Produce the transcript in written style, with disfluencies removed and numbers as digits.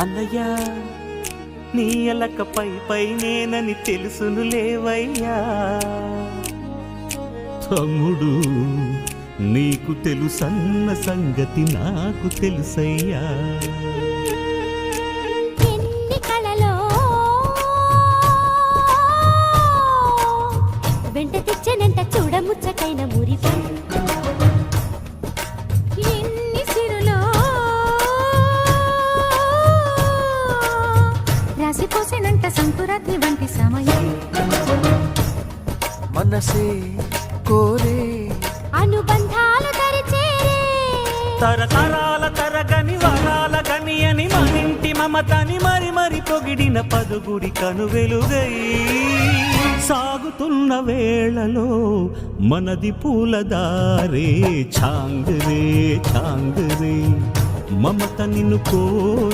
అన్నయ్యా నీ ఎలకపై పై నేనని తెలుసును లేవయ్యా. తమ్ముడు నీకు తెలుసన్న సంగతి నాకు తెలుసయ్యా. ఎన్ని కళలో వెంట తెచ్చనంట చూడముచ్చటైన మురిపై, ఎన్ని సిరులో రాసిపోసేనంట సంకురాత్రి వంటి సమయం. మనసే కోరే అనుబంధాలు తరిచేరే, తరతరాల తరగని వరాల గని అని మనింటి మమతని మరి మరి పొగిడిన పదుగుడి కనువెలుగై సాగుతున్న వేళలో మనది పూలదారే. ఛాంగరే ఛాంగరే మమత నిన్ను